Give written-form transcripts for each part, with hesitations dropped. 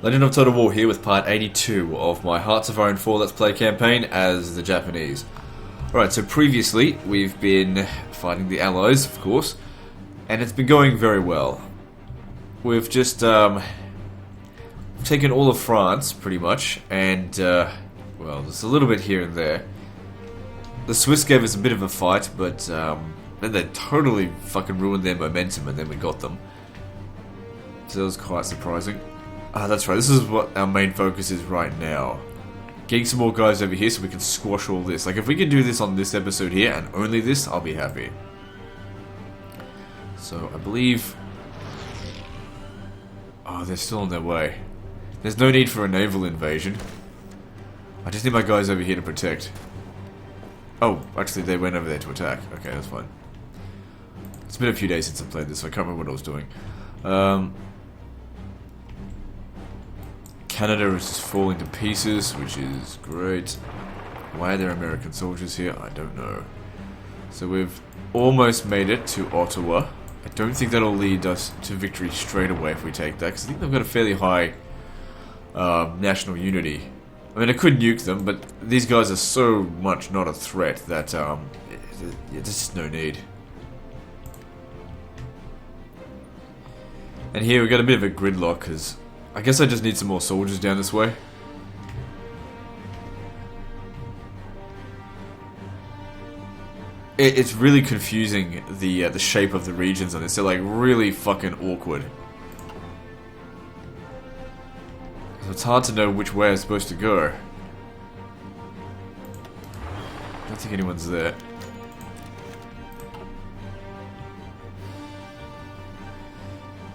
Legend of Total War here with part 82 of my Hearts of Iron 4 Let's Play campaign as the Japanese. Alright, so previously we've been fighting the Allies, of course, and it's been going very well. We've just taken all of France, pretty much, and, well, there's a little bit here and there. The Swiss gave us a bit of a fight, but then they totally fucking ruined their momentum and then we got them. So that was quite surprising. That's right, this is what our main focus is right now. Getting some more guys over here so we can squash all this. Like, if we can do this on this episode here, and only this, I'll be happy. So, I believe... Oh, they're still on their way. There's no need for a naval invasion. I just need my guys over here to protect. Oh, actually they went over there to attack. Okay, that's fine. It's been a few days since I played this, so I can't remember what I was doing. Canada is just falling to pieces, which is great. Why are there American soldiers here? I don't know. So we've almost made it to Ottawa. I don't think that'll lead us to victory straight away if we take that, because I think they've got a fairly high national unity. I mean, I could nuke them, but these guys are so much not a threat that there's just no need. And here we've got a bit of a gridlock, because I guess I just need some more soldiers down this way. It's really confusing, the shape of the regions on this. They're like really fucking awkward. So it's hard to know which way I'm supposed to go. I don't think anyone's there.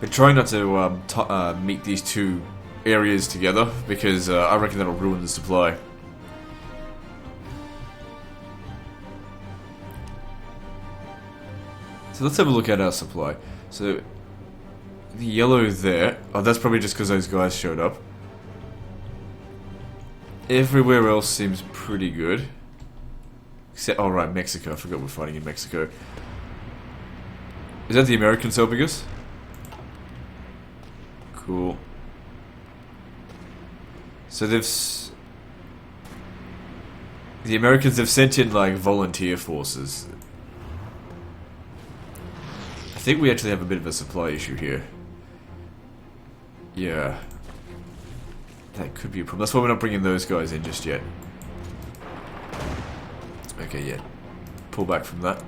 But trying not to meet these two areas together, because I reckon that'll ruin the supply. So let's have a look at our supply. So, the yellow there, oh, that's probably just because those guys showed up. Everywhere else seems pretty good. Except, oh right, Mexico, I forgot we're fighting in Mexico. Is that the Americans helping us? Cool. So the Americans have sent in like volunteer forces. I think we actually have a bit of a supply issue here. Yeah. That could be a problem. That's why we're not bringing those guys in just yet. Okay, yeah. Pull back from that.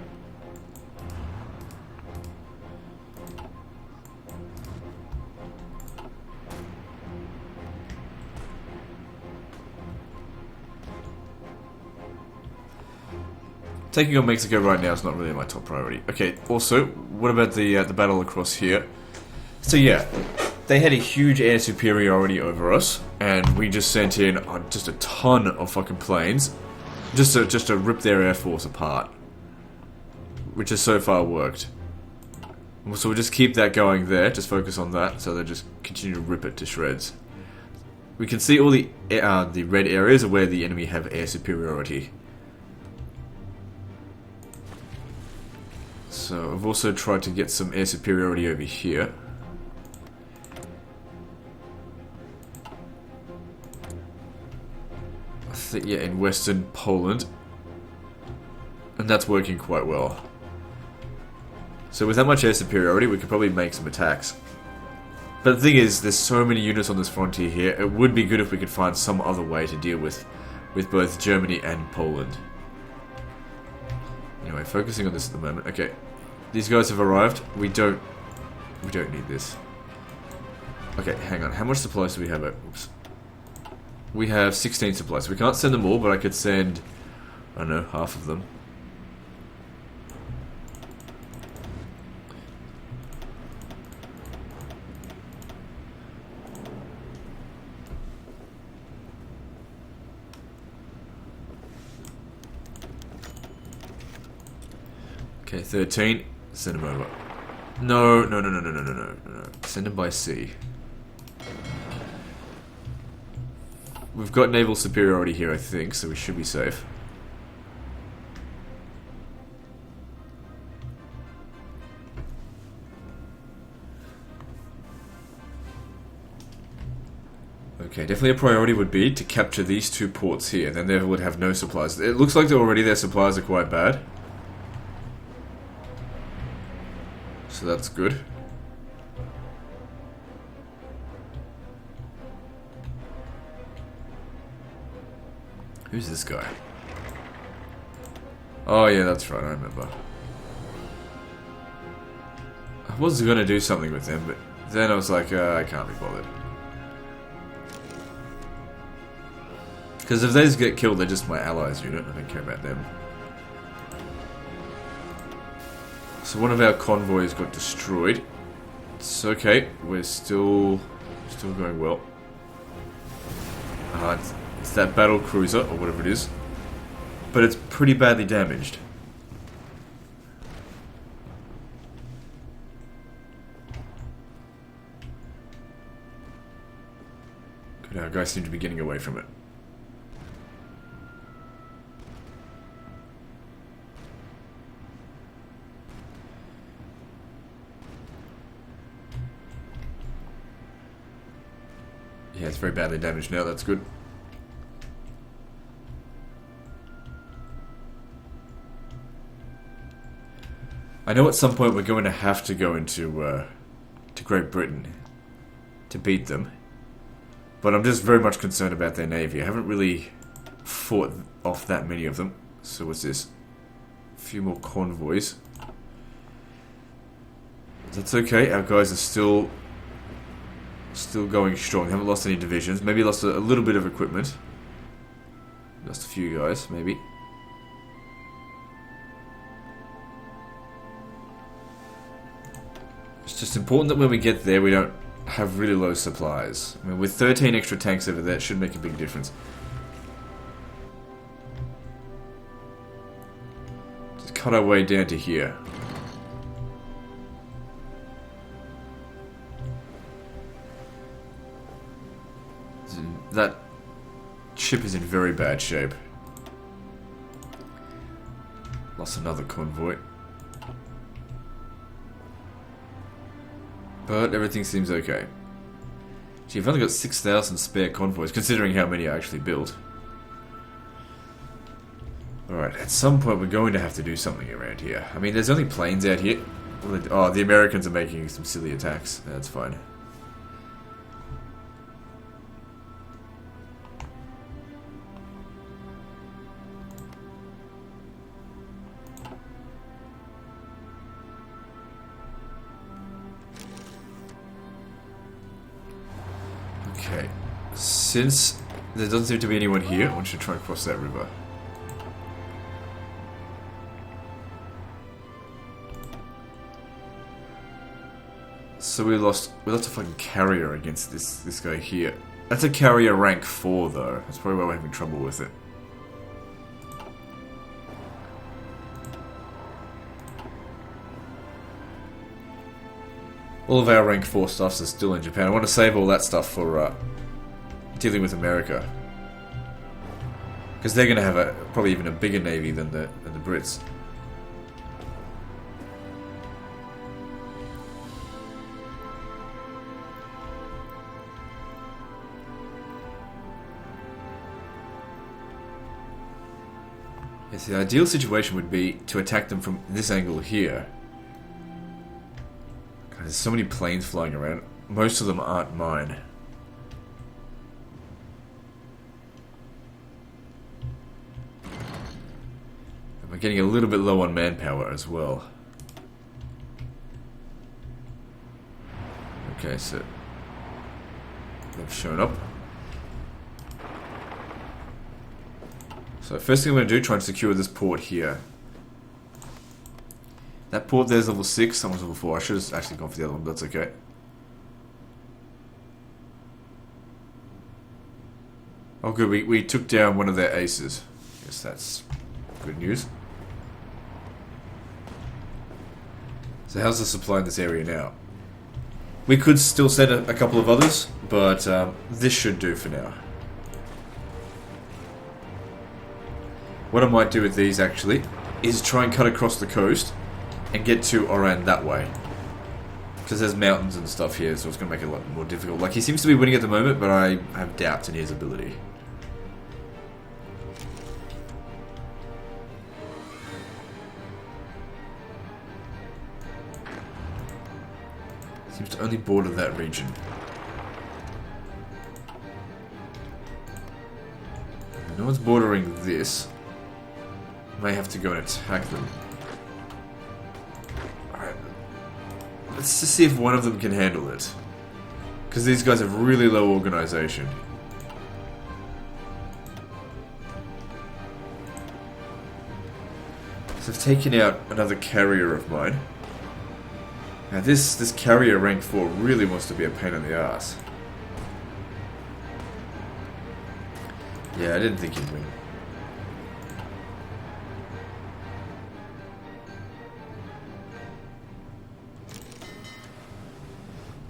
Taking on Mexico right now is not really my top priority. Okay, also, what about the battle across here? So yeah, they had a huge air superiority over us, and we just sent in just a ton of fucking planes, just to rip their air force apart, which has so far worked. So we'll just keep that going there, just focus on that, so they just continue to rip it to shreds. We can see all the red areas are where the enemy have air superiority. So I've also tried to get some air superiority over here. I think, yeah, in western Poland. And that's working quite well. So with that much air superiority, we could probably make some attacks. But the thing is, there's so many units on this frontier here, it would be good if we could find some other way to deal with both Germany and Poland. Anyway, focusing on this at the moment. Okay. These guys have arrived. We don't need this. Okay, hang on. How much supplies do we have? Oops. We have 16 supplies. We can't send them all, but I could send, I don't know, half of them. Okay, 13. Send them over. No. Send them by sea. We've got naval superiority here, I think, so we should be safe. Okay, definitely a priority would be to capture these 2 ports here. Then they would have no supplies. It looks like already their supplies are quite bad. So that's good. Who's this guy? Oh yeah, that's right, I remember. I was gonna do something with him, but then I was like, I can't be bothered. Because if those get killed, they're just my allies unit. I don't care about them. So one of our convoys got destroyed. It's okay. We're still going well. It's that battle cruiser, or whatever it is. But it's pretty badly damaged. Good, our guys seem to be getting away from it. Yeah, it's very badly damaged now, that's good. I know at some point we're going to have to go into to Great Britain to beat them. But I'm just very much concerned about their navy. I haven't really fought off that many of them. So what's this? A few more convoys. That's okay, our guys are still going strong. Haven't lost any divisions. Maybe lost a little bit of equipment. Lost a few guys, maybe. It's just important that when we get there we don't have really low supplies. I mean, with 13 extra tanks over there, it should make a big difference. Just cut our way down to here. That ship is in very bad shape. Lost another convoy. But everything seems okay. Gee, I've only got 6,000 spare convoys, considering how many I actually built. Alright, at some point we're going to have to do something around here. I mean, there's only planes out here. Oh, the Americans are making some silly attacks. That's fine. Okay, since there doesn't seem to be anyone here, I want you to try and cross that river. So we lost a fucking carrier against this guy here. That's a carrier rank 4 though. That's probably why we're having trouble with it. All of our rank 4 stuffs are still in Japan. I want to save all that stuff for dealing with America. Because they're going to have probably even a bigger navy than the Brits. Yes, the ideal situation would be to attack them from this angle here. There's so many planes flying around. Most of them aren't mine. And we're getting a little bit low on manpower as well. Okay, so they've shown up. So first thing I'm going to do, try and secure this port here. That port there's level 6, someone's level 4. I should have actually gone for the other one, but that's okay. Oh good, we took down one of their aces. Guess that's good news. So how's the supply in this area now? We could still send a couple of others, but this should do for now. What I might do with these actually is try and cut across the coast and get to Oran that way. Because there's mountains and stuff here, so it's going to make it a lot more difficult. Like, he seems to be winning at the moment, but I have doubts in his ability. Seems to only border that region. No one's bordering this. May have to go and attack them. Alright. Let's just see if one of them can handle it. Because these guys have really low organization. So I've taken out another carrier of mine. Now this carrier rank 4 really wants to be a pain in the ass. Yeah, I didn't think he'd win.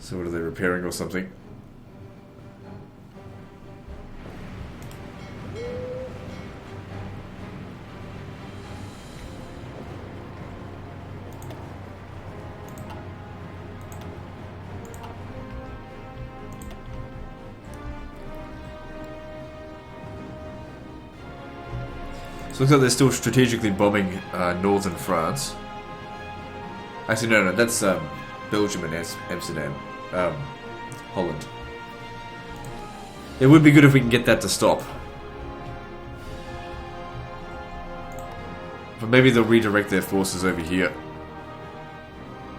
So what are they repairing or something? So it looks like they're still strategically bombing northern France. Actually, no, that's Belgium and Amsterdam. Holland. It would be good if we can get that to stop. But maybe they'll redirect their forces over here.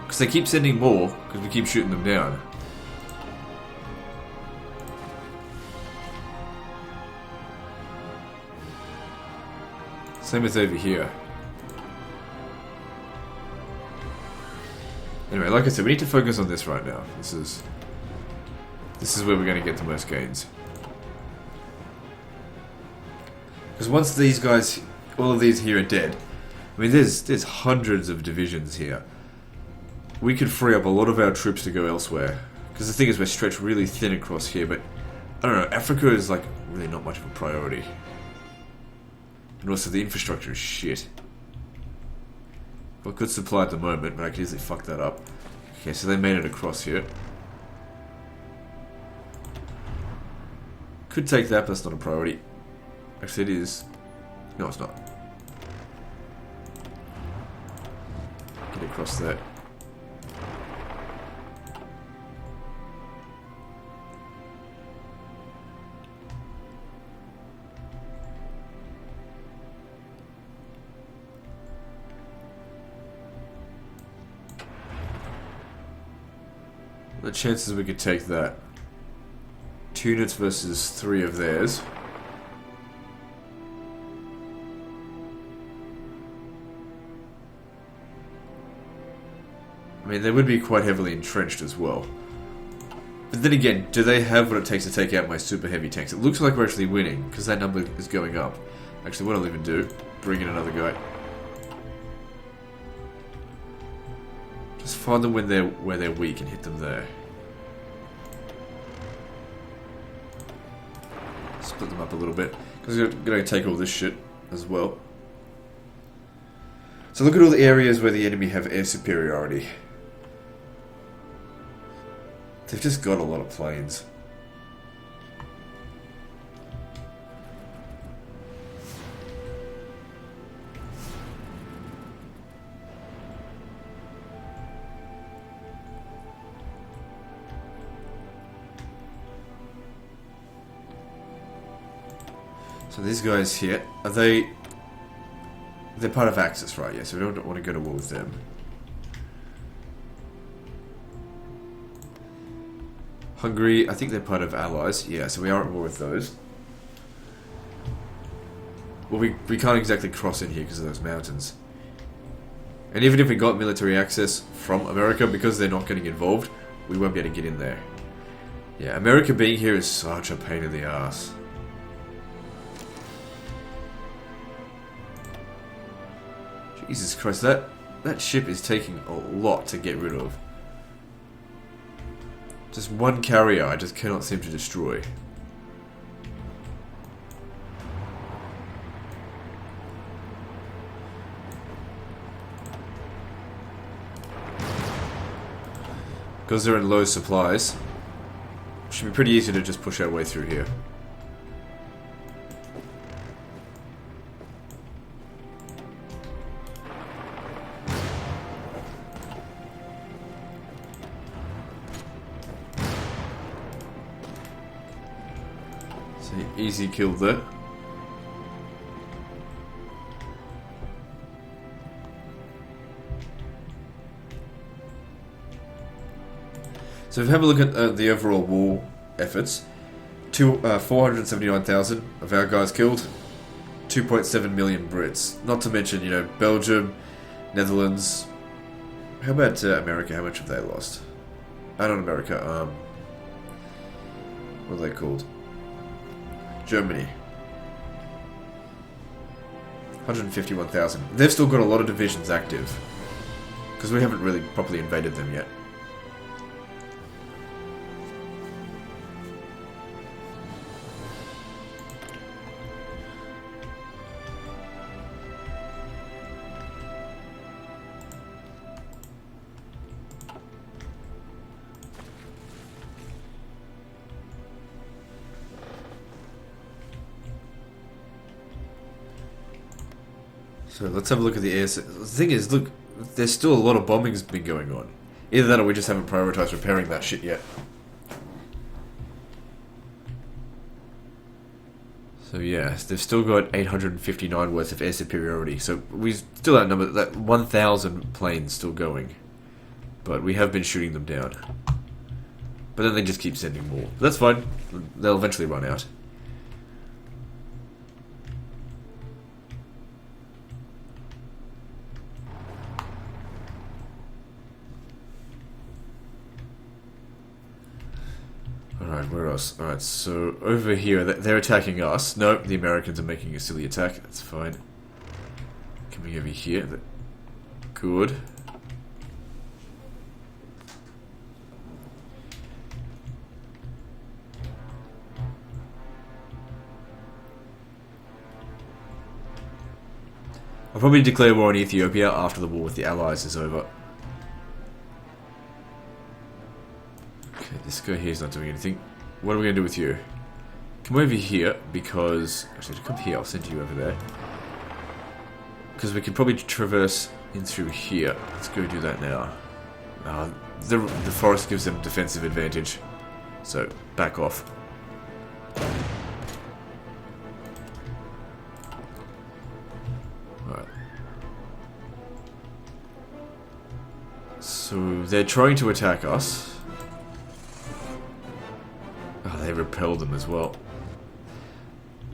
Because they keep sending more, because we keep shooting them down. Same as over here. Anyway, like I said, we need to focus on this right now. This is where we're going to get the most gains. Because once these guys, all of these here are dead, I mean, there's hundreds of divisions here. We could free up a lot of our troops to go elsewhere. Because the thing is, we're stretched really thin across here, but I don't know, Africa is like really not much of a priority. And also the infrastructure is shit. Got good supply at the moment, but I could easily fuck that up. Okay, so they made it across here. Could take that, but that's not a priority. Actually, it is. No, it's not. Get across that. The chances we could take that. 2 units versus 3 of theirs. I mean, they would be quite heavily entrenched as well. But then again, do they have what it takes to take out my super heavy tanks? It looks like we're actually winning, because that number is going up. Actually, what I'll even do, bring in another guy. Just find them when where they're weak and hit them there. Split them up a little bit, because we're going to take all this shit as well. So look at all the areas where the enemy have air superiority. They've just got a lot of planes. So these guys here, are they... They're part of Axis, right? Yeah, so we don't want to go to war with them. Hungary, I think they're part of Allies. Yeah, so we are at war with those. Well, we can't exactly cross in here because of those mountains. And even if we got military access from America, because they're not getting involved, we won't be able to get in there. Yeah, America being here is such a pain in the ass. Jesus Christ, that ship is taking a lot to get rid of. Just one carrier I just cannot seem to destroy. Because they're in low supplies, it should be pretty easy to just push our way through here. So easy kill there. So if you have a look at the overall war efforts, 479,000 of our guys killed, 2.7 million Brits. Not to mention, you know, Belgium, Netherlands. How about America? How much have they lost? Not America. What are they called? Germany. 151,000. They've still got a lot of divisions active. Because we haven't really properly invaded them yet. So let's have a look at the air. The thing is, look, there's still a lot of bombing's been going on. Either that or we just haven't prioritized repairing that shit yet. So yeah, they've still got 859 worth of air superiority. So we still outnumber that 1,000 planes still going. But we have been shooting them down. But then they just keep sending more. But that's fine. They'll eventually run out. Alright, where else? Alright, so over here, they're attacking us. No, the Americans are making a silly attack. That's fine. Coming over here. Good. I'll probably declare war on Ethiopia after the war with the Allies is over. This guy here is not doing anything. What are we going to do with you? Come over here, because... Actually, come here, I'll send you over there. Because we can probably traverse in through here. Let's go do that now. The forest gives them defensive advantage. So, back off. Alright. So, they're trying to attack us. They repelled them as well.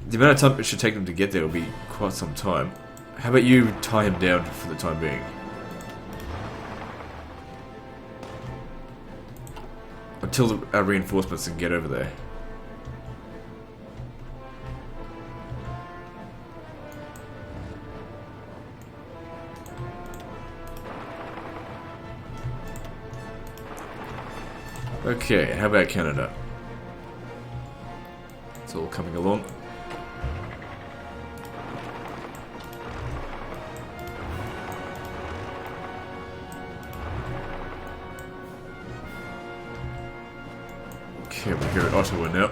The amount of time it should take them to get there will be quite some time. How about you tie him down for the time being? Until our reinforcements can get over there. Okay, how about Canada? It's all coming along. Okay, we're here at Ottawa now.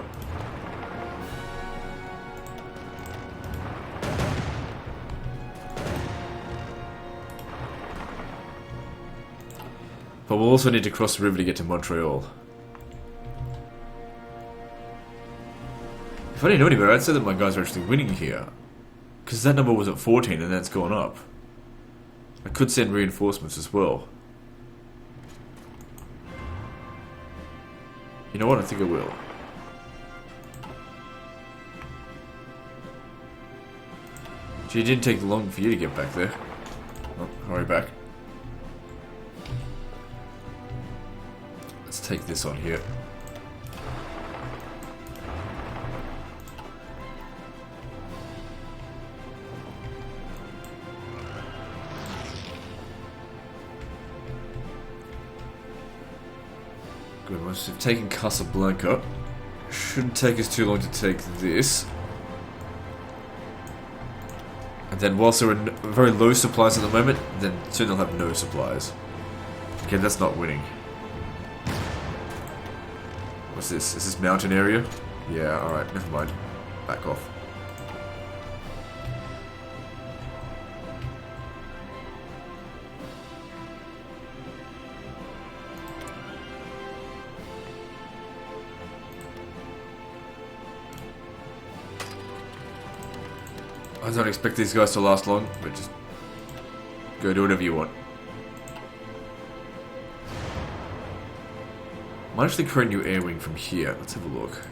But we'll also need to cross the river to get to Montreal. If I didn't know any better, I'd say that my guys are actually winning here. Because that number was at 14 and that's gone up. I could send reinforcements as well. You know what? I think I will. Gee, it didn't take long for you to get back there. Oh, hurry back. Let's take this on here. Good, once we've taken Casablanca, shouldn't take us too long to take this. And then whilst they're in very low supplies at the moment, then soon they'll have no supplies. Okay, that's not winning. What's this? Is this mountain area? Yeah, alright, never mind. Back off. I don't expect these guys to last long, but just go do whatever you want. Might actually create a new air wing from here. Let's have a look.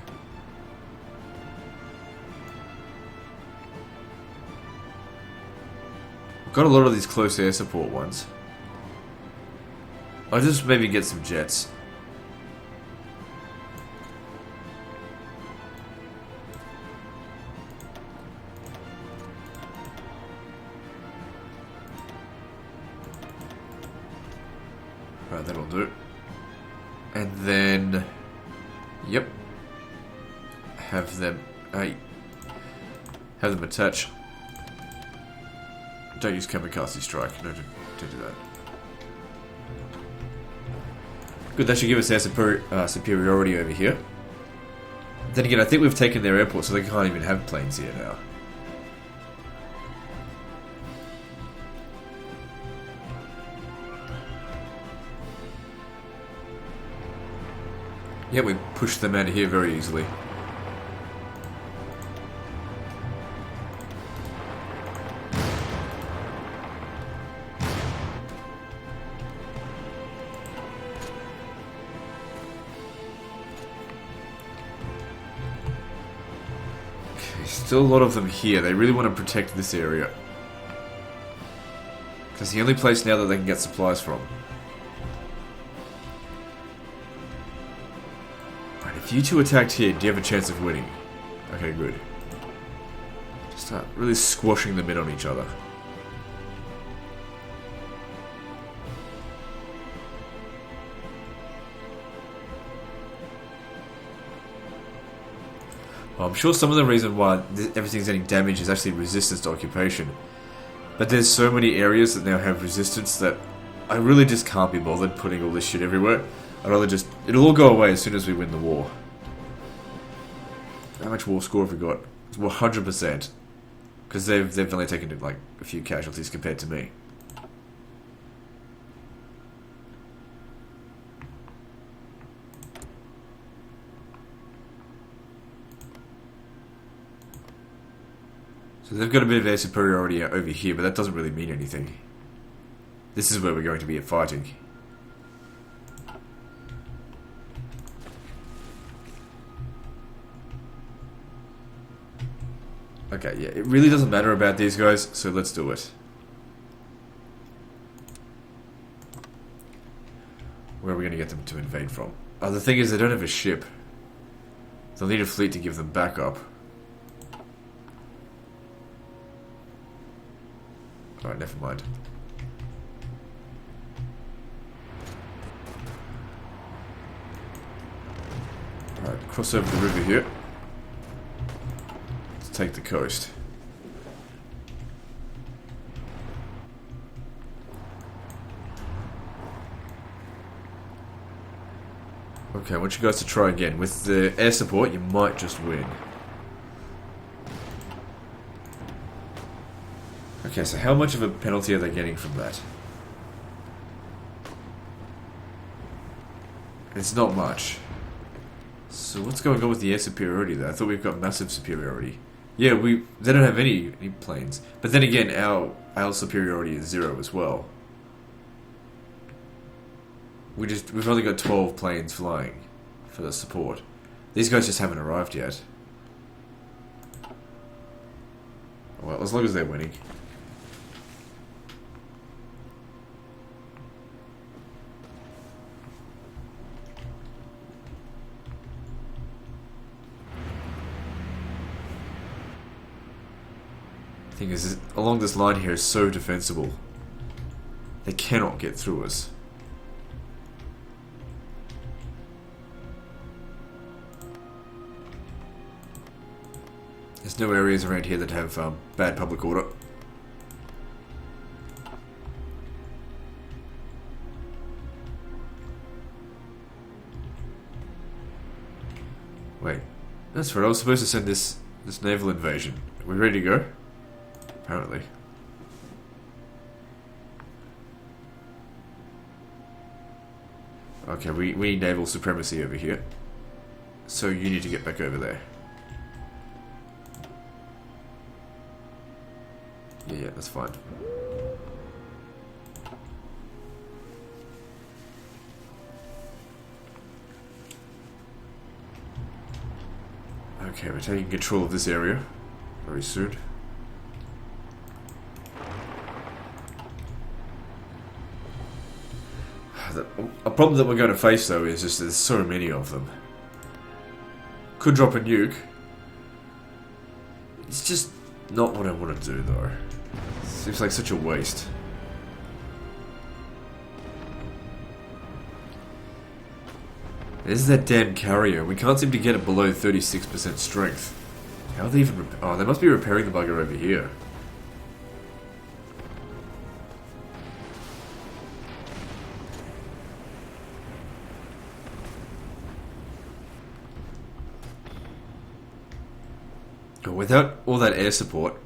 I've got a lot of these close air support ones. I'll just maybe get some jets. Right, that'll do. And then, yep, have them attach. Don't use kamikaze strike. No, don't do that. Good, that should give us our superiority over here. Then again, I think we've taken their airport, so they can't even have planes here now. Yeah, we pushed them out of here very easily. Okay, still a lot of them here. They really want to protect this area. Because it's the only place now that they can get supplies from. If you two attacked here, do you have a chance of winning? Okay, good. Just start really squashing them in on each other. Well, I'm sure some of the reason why everything's getting damaged is actually resistance to occupation. But there's so many areas that now have resistance that I really just can't be bothered putting all this shit everywhere. I'd rather just... It'll all go away as soon as we win the war. How much war score have we got? It's 100%. Because they've only taken like a few casualties compared to me. So they've got a bit of air superiority over here, but that doesn't really mean anything. This is where we're going to be fighting. Okay, yeah, it really doesn't matter about these guys, so let's do it. Where are we going to get them to invade from? Oh, the thing is, they don't have a ship. They'll need a fleet to give them backup. Alright, never mind. Alright, cross over the river here. Take the coast. Okay, I want you guys to try again. With the air support, you might just win. Okay, so how much of a penalty are they getting from that? It's not much. So what's going on with the air superiority there? I thought we've got massive superiority. Yeah, they don't have any planes. But then again, our superiority is 0 as well. We've only got 12 planes flying for the support. These guys just haven't arrived yet. Well, as long as they're winning. Thing is, along this line here is so defensible. They cannot get through us. There's no areas around here that have bad public order. Wait, that's right. I was supposed to send this naval invasion. Are we ready to go? Apparently. Okay, we need naval supremacy over here. So you need to get back over there. Yeah, that's fine. Okay, we're taking control of this area very soon. A problem that we're going to face, though, is just there's so many of them. Could drop a nuke. It's just not what I want to do, though. Seems like such a waste. There's that damn carrier. We can't seem to get it below 36% strength. How are they even... Oh, they must be repairing the bugger over here. Without all that air support,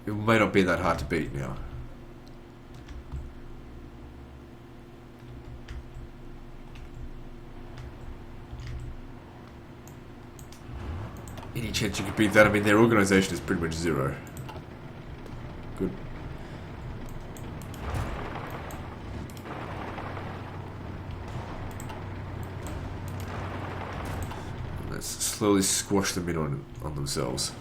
it may not be that hard to beat now. Any chance you could beat that? I mean, their organization is pretty much zero. Good. Let's slowly squash them in on themselves.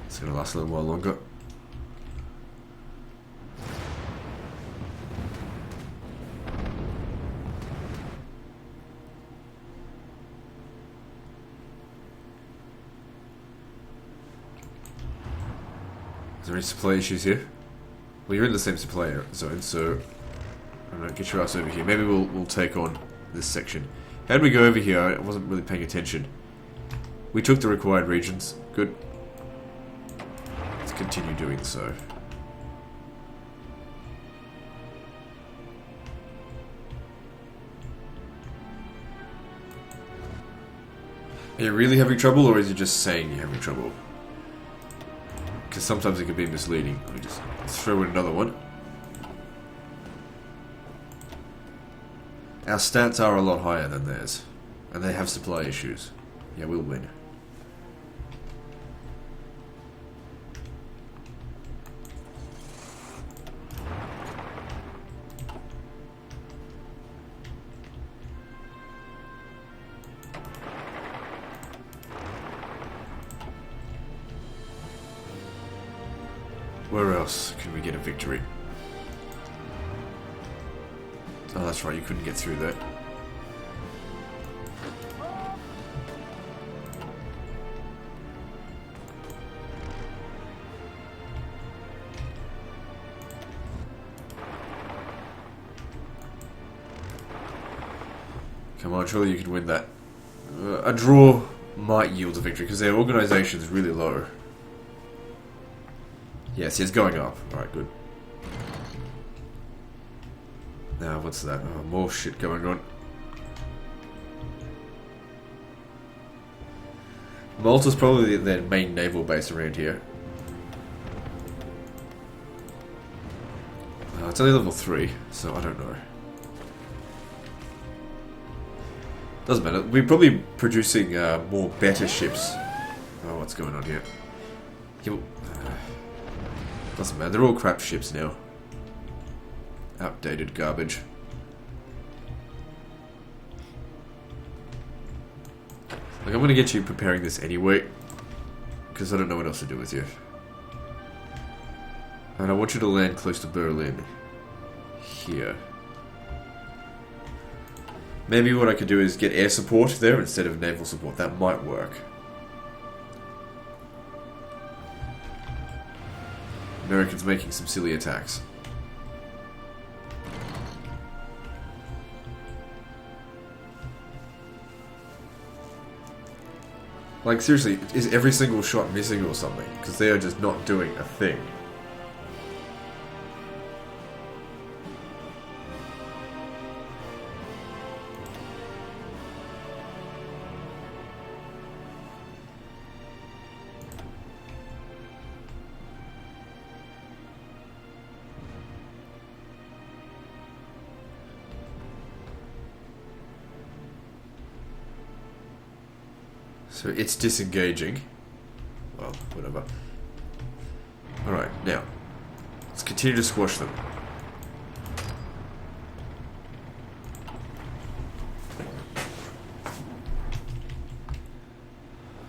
It's gonna last a little while longer. Is there any supply issues here? Well, you're in the same supply zone, so I don't know, get your ass over here. Maybe we'll take on this section. How did we go over here? I wasn't really paying attention. We took the required regions. Good. Let's continue doing so. Are you really having trouble, or is it just saying you're having trouble? Because sometimes it can be misleading. Let me just throw in another one. Our stats are a lot higher than theirs, and they have supply issues. Yeah, we'll win. Where else can we get a victory? Oh, that's right, you couldn't get through that. Come on, surely you can win that. A draw might yield a victory because their organisation is really low. Yes, it's going up. Alright, good. Now, what's that? Oh, more shit going on. Malta's probably their main naval base around here. It's only level 3, so I don't know. Doesn't matter. We're probably producing more better ships. Oh, what's going on here? Doesn't matter. They're all crap ships now. Outdated garbage. Like, I'm gonna get you preparing this anyway, because I don't know what else to do with you. And I want you to land close to Berlin. Here. Maybe what I could do is get air support there instead of naval support. That might work. Americans making some silly attacks. Like, seriously, is every single shot missing or something? Because they are just not doing a thing. So it's disengaging. Well, whatever. Alright, now. Let's continue to squash them.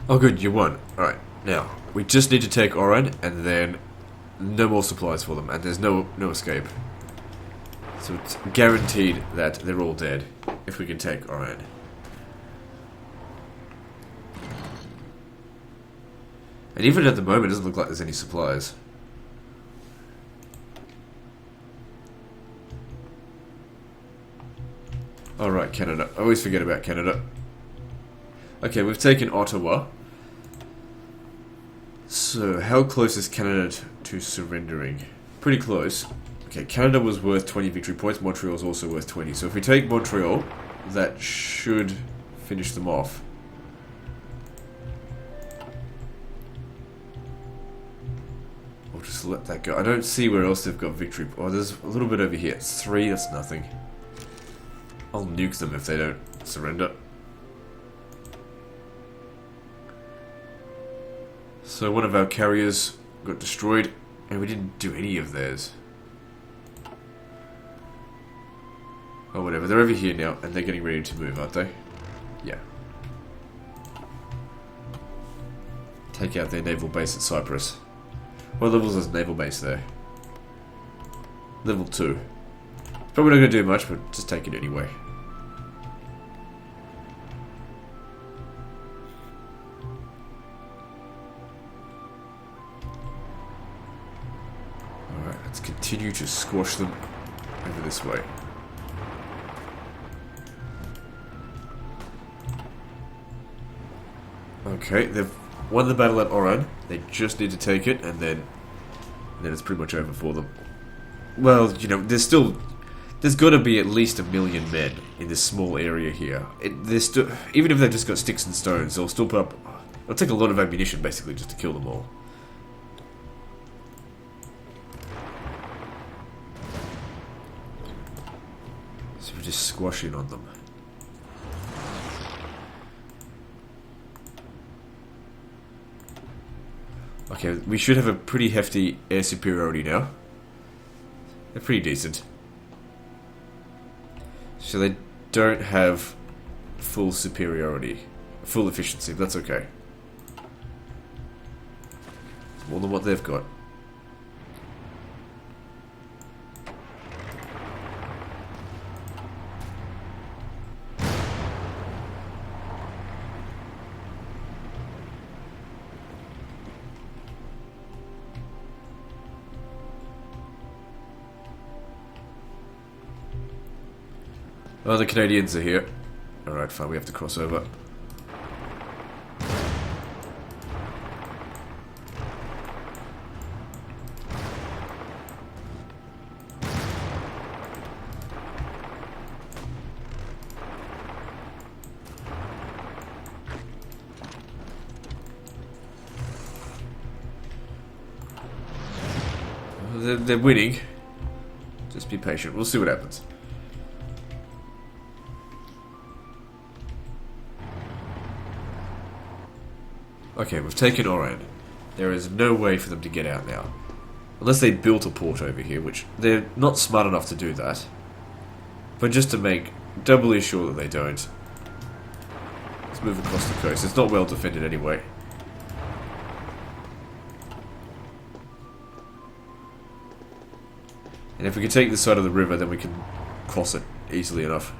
Oh good, you won. Alright, now. We just need to take Oran, and then no more supplies for them, and there's no escape. So it's guaranteed that they're all dead, if we can take Oran. And even at the moment, it doesn't look like there's any supplies. Alright, Canada. I always forget about Canada. Okay, we've taken Ottawa. So, how close is Canada to surrendering? Pretty close. Okay, Canada was worth 20 victory points. Montreal is also worth 20. So if we take Montreal, that should finish them off. We'll just let that go. I don't see where else they've got victory. Oh, there's a little bit over here. It's 3, that's nothing. I'll nuke them if they don't surrender. So one of our carriers got destroyed, and we didn't do any of theirs. Oh, whatever. They're over here now, and they're getting ready to move, aren't they? Yeah. Take out their naval base at Cyprus. What levels is naval base there? Level 2. Probably not going to do much, but just take it anyway. Alright, let's continue to squash them over this way. Okay, they've won the battle at Oran. They just need to take it, and then it's pretty much over for them. Well, you know, there's got to be at least 1 million men in this small area here. Even if they've just got sticks and stones, they'll still put up. It'll take a lot of ammunition, basically, just to kill them all. So we just squash in on them. Okay, we should have a pretty hefty air superiority now. They're pretty decent. So they don't have full superiority, full efficiency, but that's okay. It's more than what they've got. Oh, the Canadians are here. Alright, fine, we have to cross over. They're winning. Just be patient, we'll see what happens. Okay, we've taken Oran. There is no way for them to get out now. Unless they built a port over here, which they're not smart enough to do that. But just to make doubly sure that they don't. Let's move across the coast. It's not well defended anyway. And if we can take this side of the river, then we can cross it easily enough.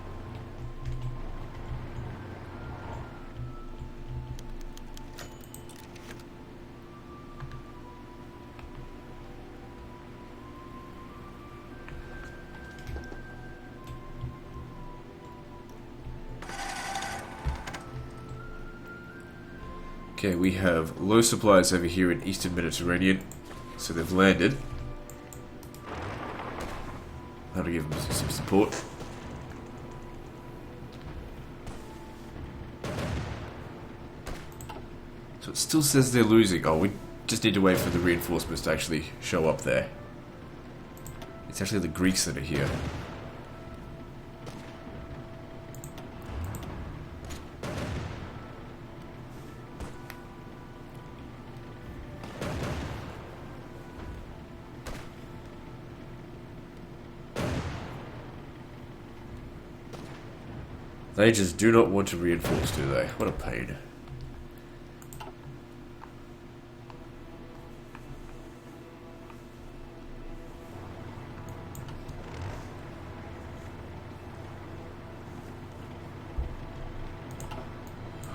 Okay, we have low supplies over here in Eastern Mediterranean, so they've landed. How to give them some support. So it still says they're losing. Oh, we just need to wait for the reinforcements to actually show up there. It's actually the Greeks that are here. They just do not want to reinforce, do they? What a pain.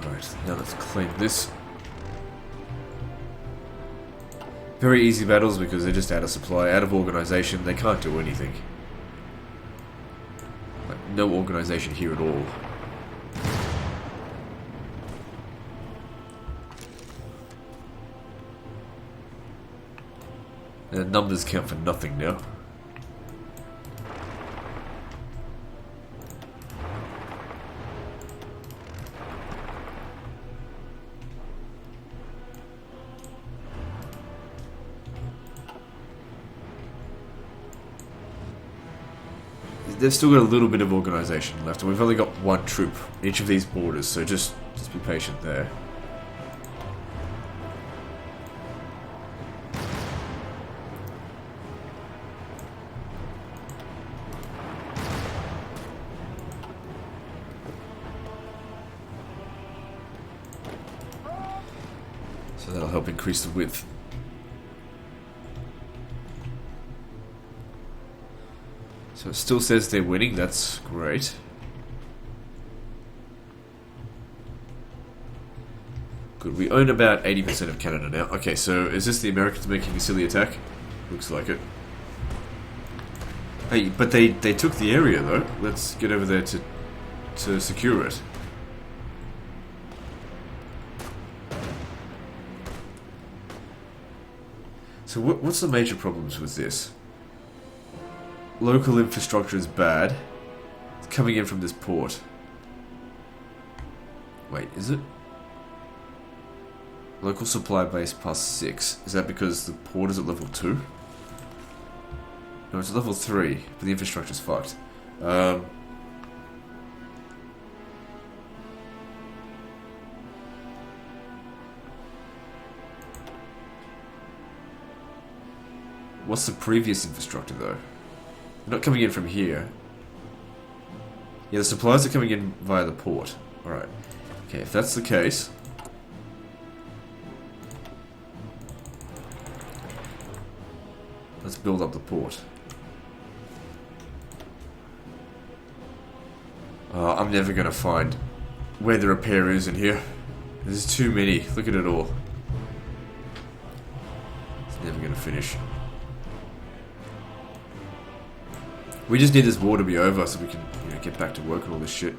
Alright, now let's claim this. Very easy battles because they're just out of supply, out of organization. They can't do anything. Like, no organization here at all. The numbers count for nothing now. They've still got a little bit of organisation left, and we've only got one troop in each of these borders, so just be patient there. So that'll help increase the width. So it still says they're winning, that's great. Good, we own about 80% of Canada now. Okay, so is this the Americans making a silly attack? Looks like it. Hey, but they took the area though. Let's get over there to secure it. So what's the major problems with this? Local infrastructure is bad. It's coming in from this port. Wait, is it? Local supply base +6. Is that because the port is at level 2? No, it's at level 3, but the infrastructure's fucked. What's the previous infrastructure though? They're not coming in from here. Yeah, the supplies are coming in via the port. Alright. Okay, if that's the case... let's build up the port. I'm never gonna find where the repair is in here. There's too many. Look at it all. It's never gonna finish. We just need this war to be over so we can, get back to work and all this shit.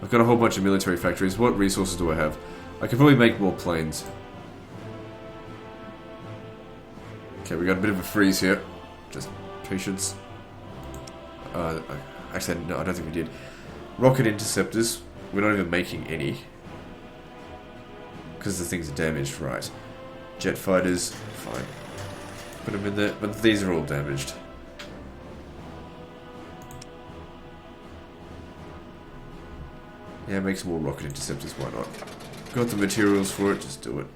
I've got a whole bunch of military factories. What resources do I have? I could probably make more planes. Okay, we got a bit of a freeze here. Just patience. Actually, no, I don't think we did. Rocket interceptors. We're not even making any. Because the things are damaged, right. Jet fighters. Fine. Put them in there. But these are all damaged. Yeah, make some more rocket interceptors, why not? Got the materials for it, just do it.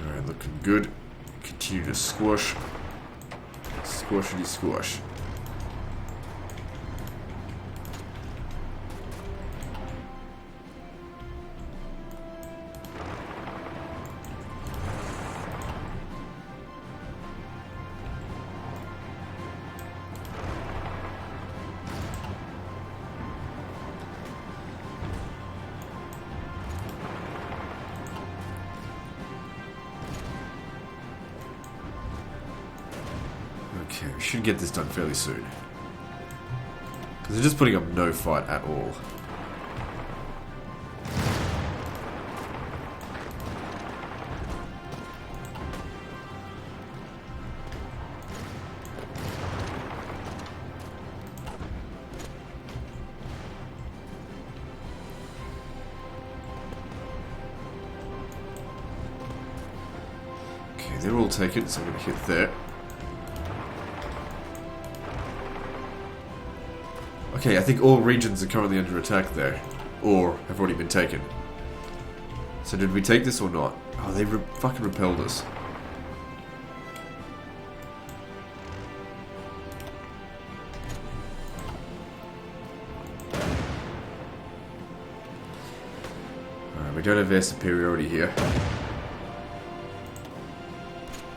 Alright, looking good. Continue to squash. Squashity squash. Okay, we should get this done fairly soon. Because they're just putting up no fight at all. Okay, they're all taken, so I'm going to hit there. Okay, I think all regions are currently under attack there. or have already been taken. So did we take this or not? Oh, they fucking repelled us. Alright, we don't have air superiority here.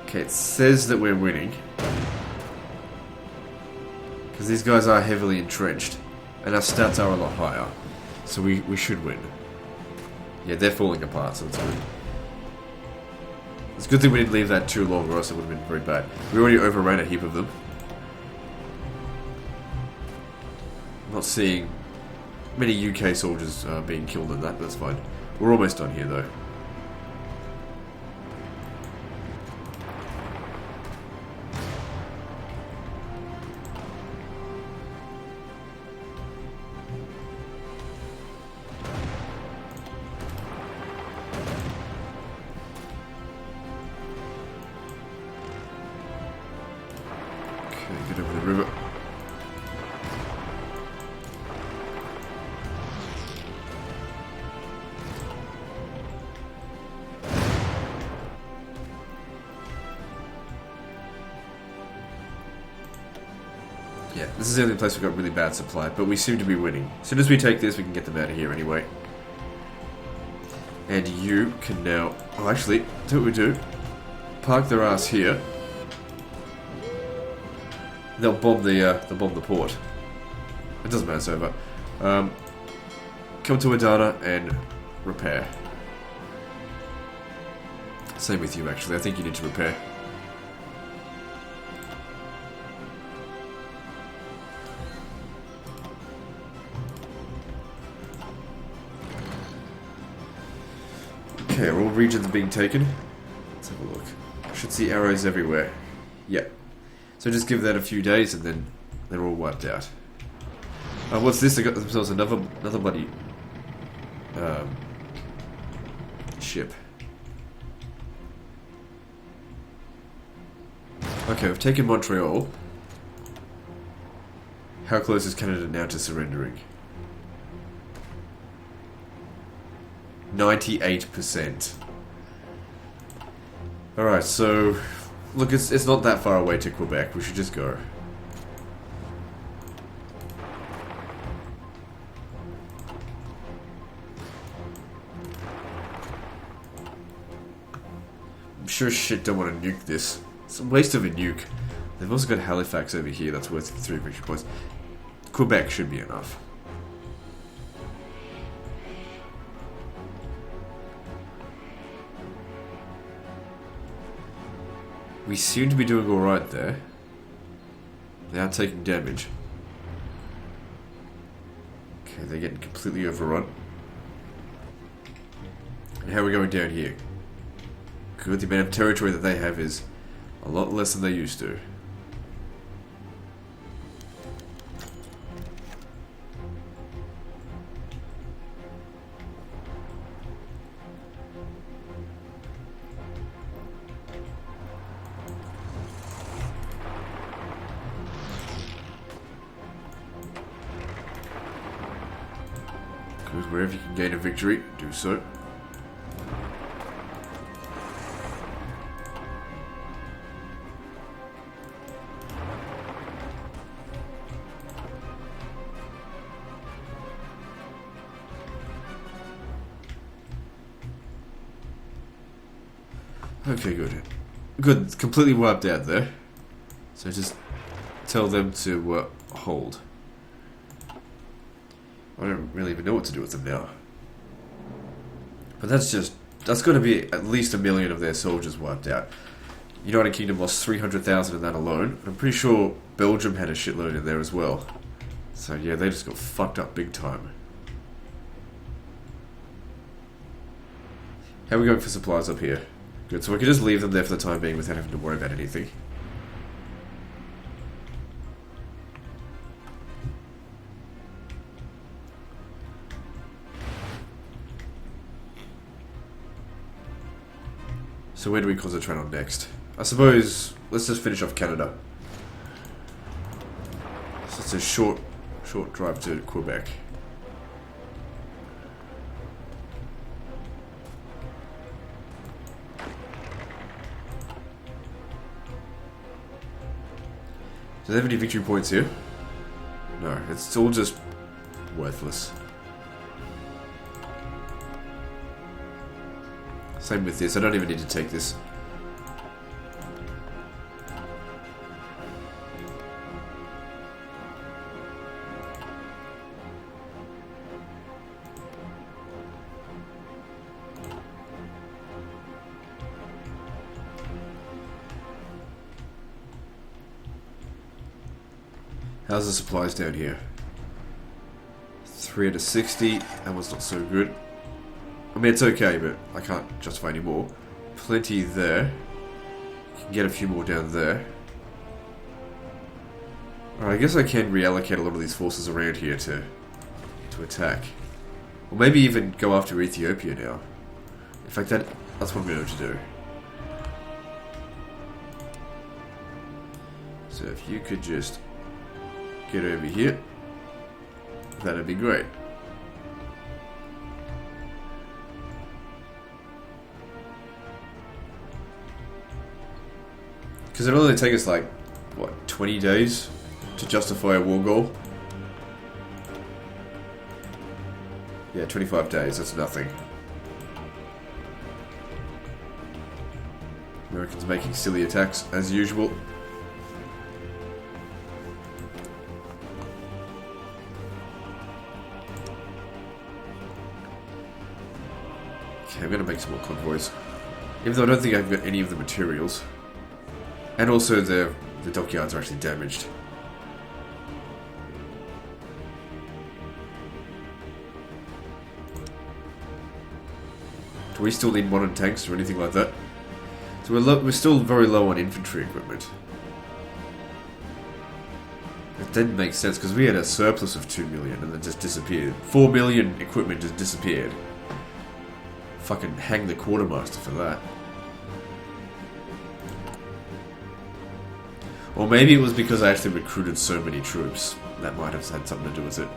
Okay, it says that we're winning. Because these guys are heavily entrenched. And our stats are a lot higher. So we should win. Yeah, they're falling apart, so it's good. It's a good thing we didn't leave that too long, or else it would have been very bad. We already overran a heap of them. I'm not seeing many UK soldiers being killed in that, that's fine. We're almost done here, though. Get over the river. Yeah, this is the only place we've got really bad supply, but we seem to be winning. As soon as we take this, we can get them out of here anyway. And you can now... Oh, actually, that's what we do. Park their ass here. They'll bomb the port. It doesn't matter, it's over. Come to Adana and repair. Same with you, actually. I think you need to repair. Okay, are all regions being taken? Let's have a look. I should see arrows everywhere. Yep. So just give that a few days and then they're all wiped out. What's this? They got themselves another bloody ship. Okay, we've taken Montreal. How close is Canada now to surrendering? 98%. Alright, so... Look, it's not that far away to Quebec. We should just go. I'm sure as shit don't want to nuke this. It's a waste of a nuke. They've also got Halifax over here. That's worth 3 victory points. Quebec should be enough. We seem to be doing alright there. They are taking damage. Okay, they're getting completely overrun. And how are we going down here? Good, the amount of territory that they have is a lot less than they used to. Good, wherever you can gain a victory, do so. Okay, good. Good, completely wiped out there. So just tell them to hold. I don't really even know what to do with them now. But that's going to be at least 1 million of their soldiers wiped out. United Kingdom lost 300,000 in that alone. I'm pretty sure Belgium had a shitload in there as well. So yeah, they just got fucked up big time. How are we going for supplies up here? Good, so we can just leave them there for the time being without having to worry about anything. So where do we concentrate on next? I suppose, let's just finish off Canada. So it's a short drive to Quebec. Do they have any victory points here? No, it's all just worthless. Same with this, I don't even need to take this. How's the supplies down here? 360, that was not so good. I mean, it's okay, but I can't justify any more. Plenty there. Can get a few more down there. Alright, I guess I can reallocate a lot of these forces around here to attack. Or maybe even go after Ethiopia now. In fact, that's what I'm going to do. So if you could just get over here, that'd be great. Because it'll only take us like, what, 20 days to justify a war goal? Yeah, 25 days, that's nothing. Americans making silly attacks, as usual. Okay, I'm gonna make some more convoys. Even though I don't think I've got any of the materials. And also the dockyards are actually damaged. Do we still need modern tanks or anything like that? So we're still very low on infantry equipment. It didn't make sense because we had a surplus of 2 million and it just disappeared. 4 million equipment just disappeared. Fucking hang the quartermaster for that. Or maybe it was because I actually recruited so many troops. That might have had something to do with it.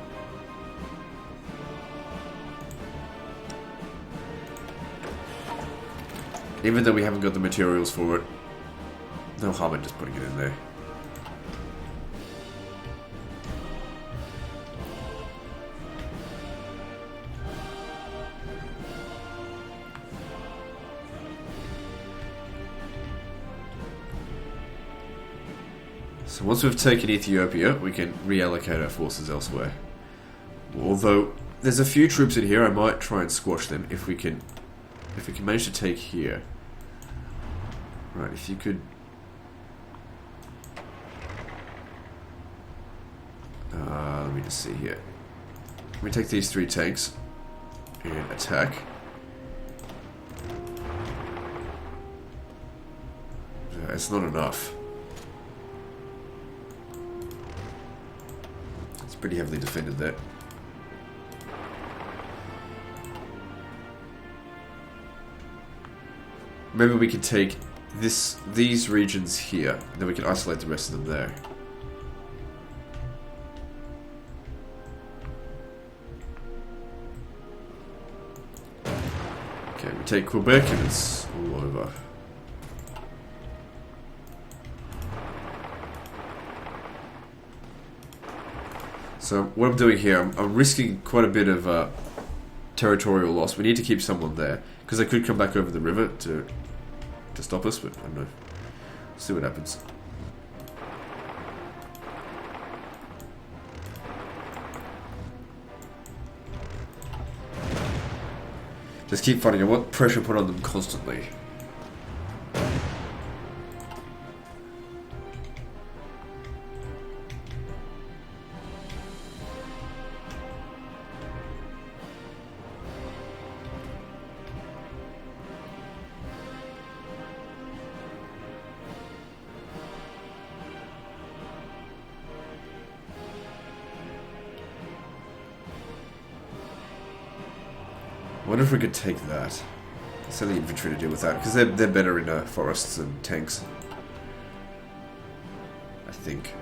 Even though we haven't got the materials for it, no harm in just putting it in there. So once we've taken Ethiopia, we can reallocate our forces elsewhere. Although there's a few troops in here, I might try and squash them if we can manage to take here. Right, if you could let me just see here. Let me take these 3 tanks and attack. It's not enough. Pretty heavily defended there. Maybe we could take these regions here, and then we can isolate the rest of them there. Okay, we take Quebec and it's all over. So what I'm doing here, I'm risking quite a bit of territorial loss. We need to keep someone there because they could come back over the river to stop us, but I don't know. See what happens. Just keep fighting. I want pressure put on them constantly. I wonder if we could take that. Send the infantry to deal with that, because they're better in forests and tanks. I think.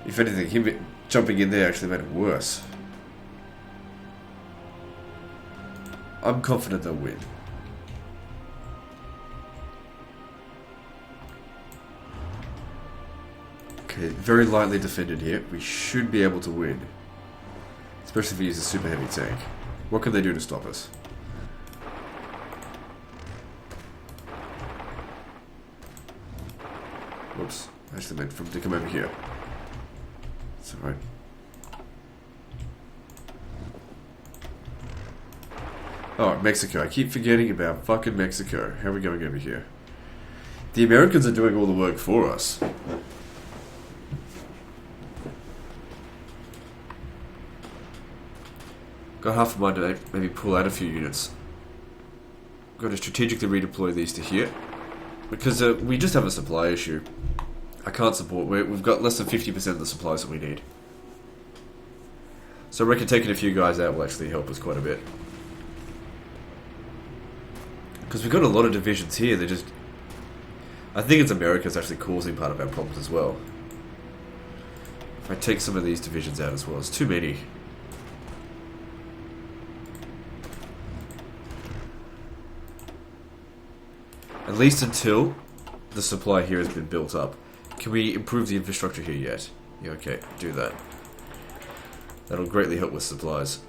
If If anything, him jumping in there actually made it worse. I'm confident they'll win. Okay, very lightly defended here. We should be able to win. Especially if we use a super heavy tank. What can they do to stop us? Whoops. I actually meant for them to come over here. It's alright. Oh, Mexico. I keep forgetting about fucking Mexico. How are we going over here? The Americans are doing all the work for us. Got half a mind to maybe pull out a few units. Got to strategically redeploy these to here. Because we just have a supply issue. I can't support. We've got less than 50% of the supplies that we need. So I reckon taking a few guys out will actually help us quite a bit. Because we've got a lot of divisions here. They're just... I think it's America's actually causing part of our problems as well. If I take some of these divisions out as well. It's too many. At least until the supply here has been built up. Can we improve the infrastructure here yet? Yeah, okay, do that. That'll greatly help with supplies.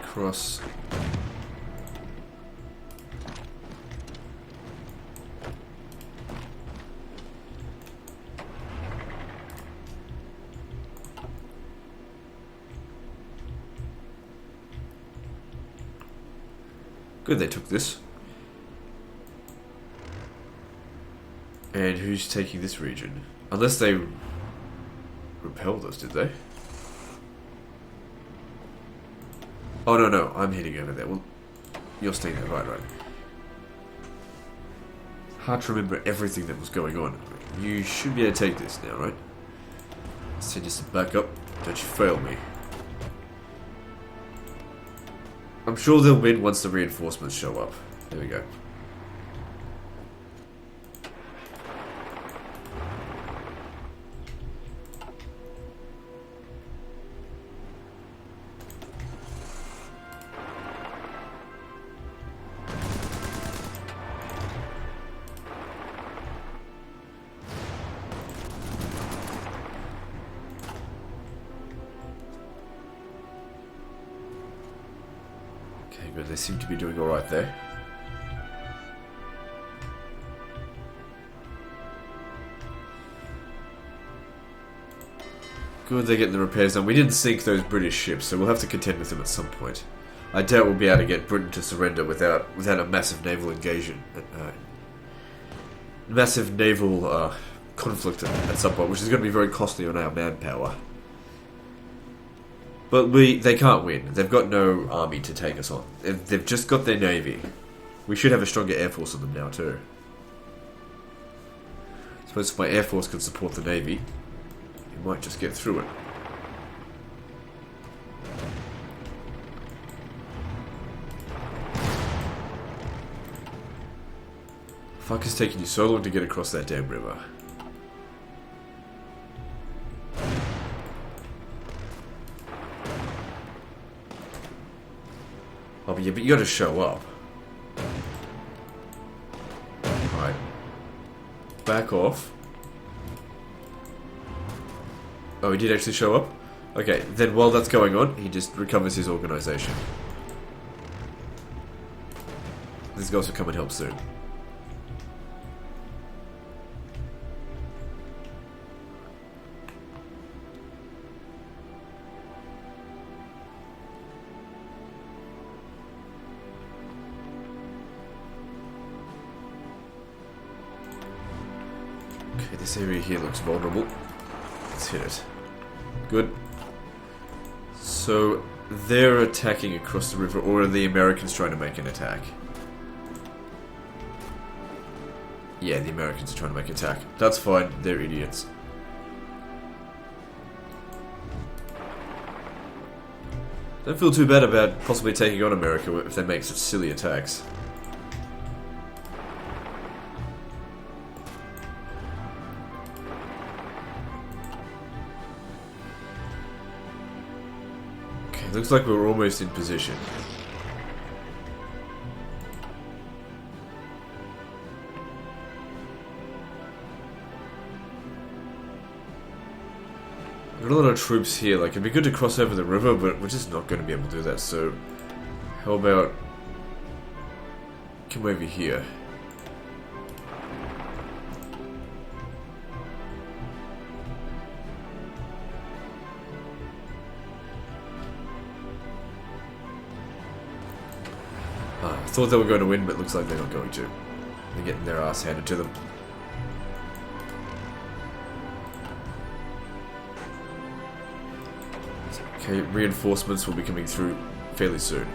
Cross. Good, they took this. And who's taking this region? Unless they repelled us, did they? Oh, no, I'm heading over there. Well, you're staying there. Right. Hard to remember everything that was going on. You should be able to take this now, right? Send you some backup. Don't you fail me. I'm sure they'll win once the reinforcements show up. There we go. Good, they seem to be doing alright there. Good, they're getting the repairs done. We didn't sink those British ships, so we'll have to contend with them at some point. I doubt we'll be able to get Britain to surrender without a massive naval engagement. Massive naval conflict at some point, which is going to be very costly on our manpower. But they can't win. They've got no army to take us on. They've just got their navy. We should have a stronger air force on them now too. I suppose if my air force can support the navy, we might just get through it. Fuck is taking you so long to get across that damn river? Oh, yeah, but you gotta show up. Alright. Back off. Oh, he did actually show up? Okay, then while that's going on, he just recovers his organization. These guys will come and help soon. Okay, this area here looks vulnerable. Let's hit it. Good. So, they're attacking across the river, or are the Americans trying to make an attack? Yeah, the Americans are trying to make attack. That's fine, they're idiots. Don't feel too bad about possibly taking on America if they make such silly attacks. Okay, looks like we're almost in position. Got a lot of troops here, like it'd be good to cross over the river, but we're just not going to be able to do that, so how about come over here. I thought they were going to win, but it looks like they're not going to. They're getting their ass handed to them. Okay, reinforcements will be coming through fairly soon.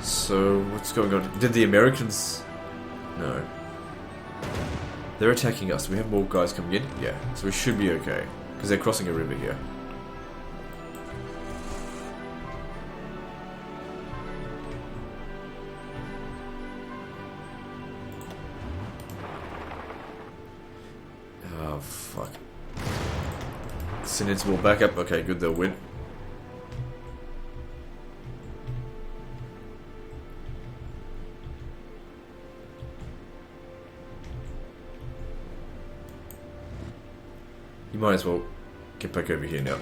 So, what's going on? Did the Americans... No. They're attacking us. Do we have more guys coming in? Yeah, so we should be okay. Because they're crossing a river here. Oh, fuck. Send in backup. Okay, good, they'll win. You might as well get back over here now.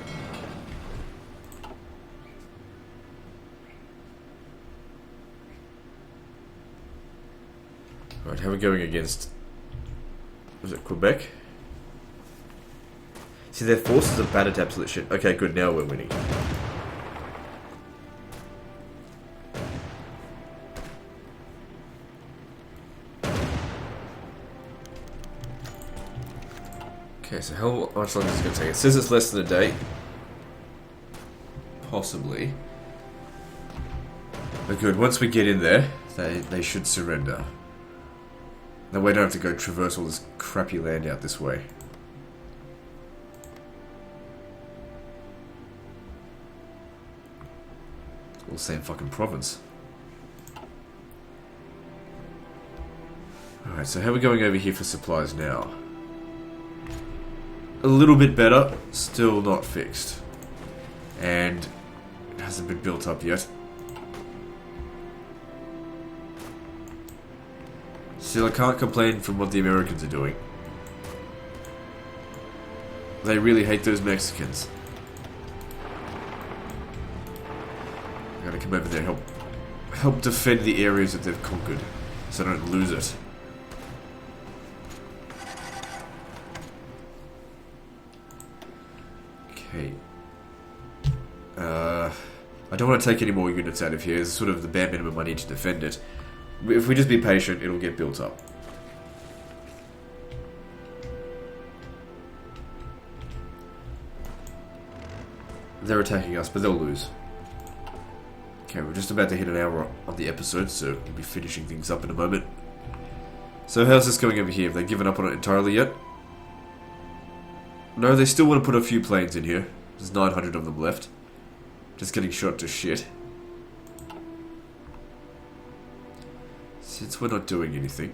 Alright, how are we going against... Was it Quebec? See, their forces are battered to absolute shit. Okay, good, now we're winning. Okay, so how much longer is it going to take? It says it's less than a day. Possibly. But good, once we get in there, they should surrender. That way I don't have to go traverse all this crappy land out this way. All the same fucking province. Alright, so how are we going over here for supplies now? A little bit better, still not fixed. And it hasn't been built up yet. Still, I can't complain from what the Americans are doing. They really hate those Mexicans. I gotta come over there and help defend the areas that they've conquered, so I don't lose it. Okay. I don't want to take any more units out of here. It's sort of the bare minimum I need to defend it. If we just be patient, it'll get built up. They're attacking us, but they'll lose. Okay, we're just about to hit an hour on the episode, so we'll be finishing things up in a moment. So how's this going over here? Have they given up on it entirely yet? No, they still want to put a few planes in here. There's 900 of them left. Just getting shot to shit. Since we're not doing anything,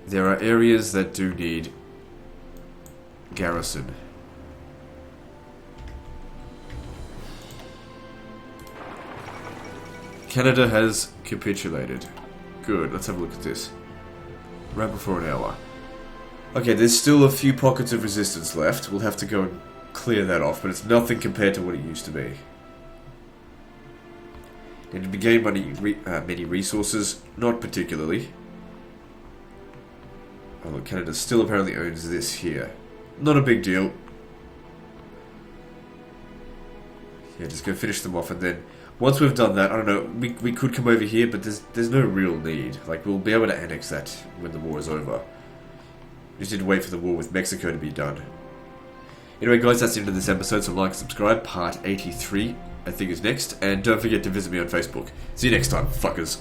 there are areas that do need garrison. Canada has capitulated. Good, let's have a look at this. Right before an hour. Okay, there's still a few pockets of resistance left. We'll have to go and clear that off, but it's nothing compared to what it used to be. Did we gain many resources? Not particularly. Oh look, Canada still apparently owns this here. Not a big deal. Yeah, just go finish them off, and then once we've done that, I don't know, we could come over here, but there's no real need. Like, we'll be able to annex that when the war is over. We just need to wait for the war with Mexico to be done. Anyway guys, that's the end of this episode, so like and subscribe. Part 83, I think, is next. And don't forget to visit me on Facebook. See you next time, fuckers.